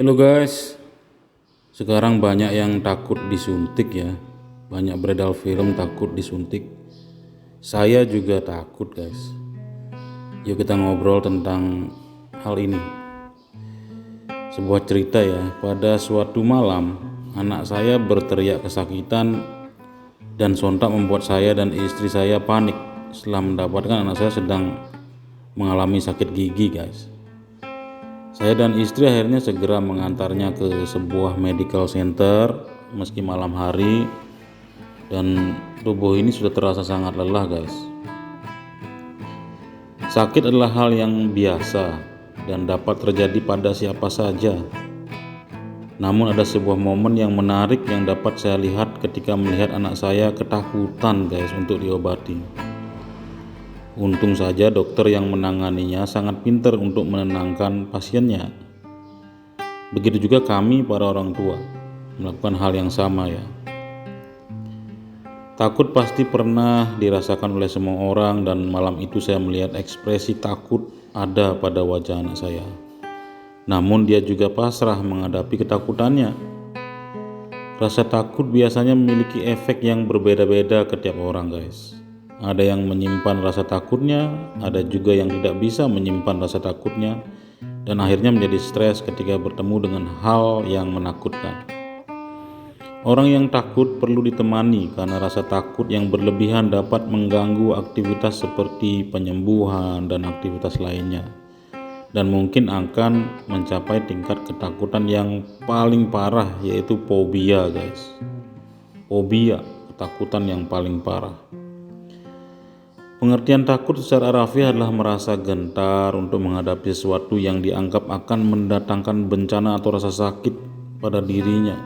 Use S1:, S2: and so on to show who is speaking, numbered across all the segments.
S1: Halo guys, sekarang banyak yang takut disuntik ya. Banyak beredar film takut disuntik. Saya juga takut guys. Yuk kita ngobrol tentang hal ini. Sebuah cerita ya, pada suatu malam anak saya berteriak kesakitan dan sontak membuat saya dan istri saya panik setelah mendapatkan anak saya sedang mengalami sakit gigi guys. Saya dan istri akhirnya segera mengantarnya ke sebuah medical center meski malam hari dan tubuh ini sudah terasa sangat lelah guys. Sakit adalah hal yang biasa dan dapat terjadi pada siapa saja. Namun ada sebuah momen yang menarik yang dapat saya lihat ketika melihat anak saya ketakutan guys untuk diobati. Untung saja dokter yang menanganinya sangat pintar untuk menenangkan pasiennya. Begitu juga kami para orang tua melakukan hal yang sama ya. Takut pasti pernah dirasakan oleh semua orang dan malam itu saya melihat ekspresi takut ada pada wajah anak saya. Namun dia juga pasrah menghadapi ketakutannya. Rasa takut biasanya memiliki efek yang berbeda-beda ke tiap orang guys. Ada yang menyimpan rasa takutnya, ada juga yang tidak bisa menyimpan rasa takutnya dan akhirnya menjadi stres ketika bertemu dengan hal yang menakutkan. Orang yang takut perlu ditemani karena rasa takut yang berlebihan dapat mengganggu aktivitas seperti penyembuhan dan aktivitas lainnya. Dan mungkin akan mencapai tingkat ketakutan yang paling parah yaitu fobia guys. Fobia, ketakutan yang paling parah. Pengertian takut secara harfiah adalah merasa gentar untuk menghadapi sesuatu yang dianggap akan mendatangkan bencana atau rasa sakit pada dirinya,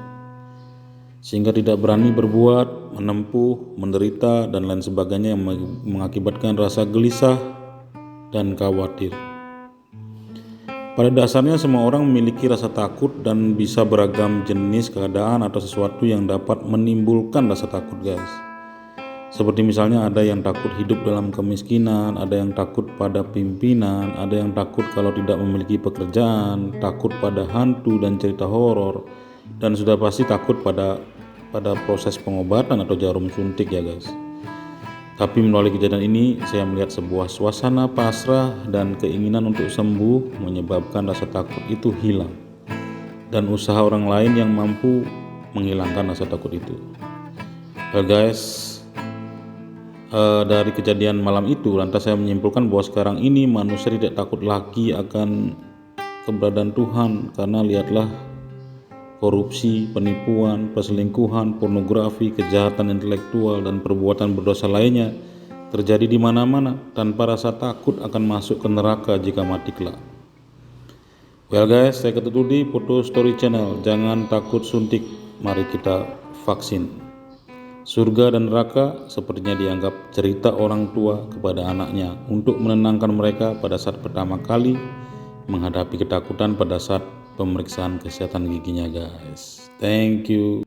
S1: sehingga tidak berani berbuat, menempuh, menderita, dan lain sebagainya yang mengakibatkan rasa gelisah dan khawatir. Pada dasarnya semua orang memiliki rasa takut dan bisa beragam jenis keadaan atau sesuatu yang dapat menimbulkan rasa takut guys. Seperti misalnya ada yang takut hidup dalam kemiskinan, ada yang takut pada pimpinan, ada yang takut kalau tidak memiliki pekerjaan, takut pada hantu dan cerita horor, dan sudah pasti takut pada proses pengobatan atau jarum suntik ya guys. Tapi melalui kejadian ini saya melihat sebuah suasana pasrah dan keinginan untuk sembuh menyebabkan rasa takut itu hilang, dan usaha orang lain yang mampu menghilangkan rasa takut itu. Well guys, dari kejadian malam itu lantas saya menyimpulkan bahwa sekarang ini manusia tidak takut lagi akan keberadaan Tuhan, karena lihatlah korupsi, penipuan, perselingkuhan, pornografi, kejahatan intelektual dan perbuatan berdosa lainnya terjadi di mana-mana tanpa rasa takut akan masuk ke neraka jika mati kelak. Well guys, saya Ketut Udi, Foto Story Channel. Jangan takut suntik, mari kita vaksin. Surga dan neraka sepertinya dianggap cerita orang tua kepada anaknya untuk menenangkan mereka pada saat pertama kali menghadapi ketakutan pada saat pemeriksaan kesehatan giginya guys. Thank you.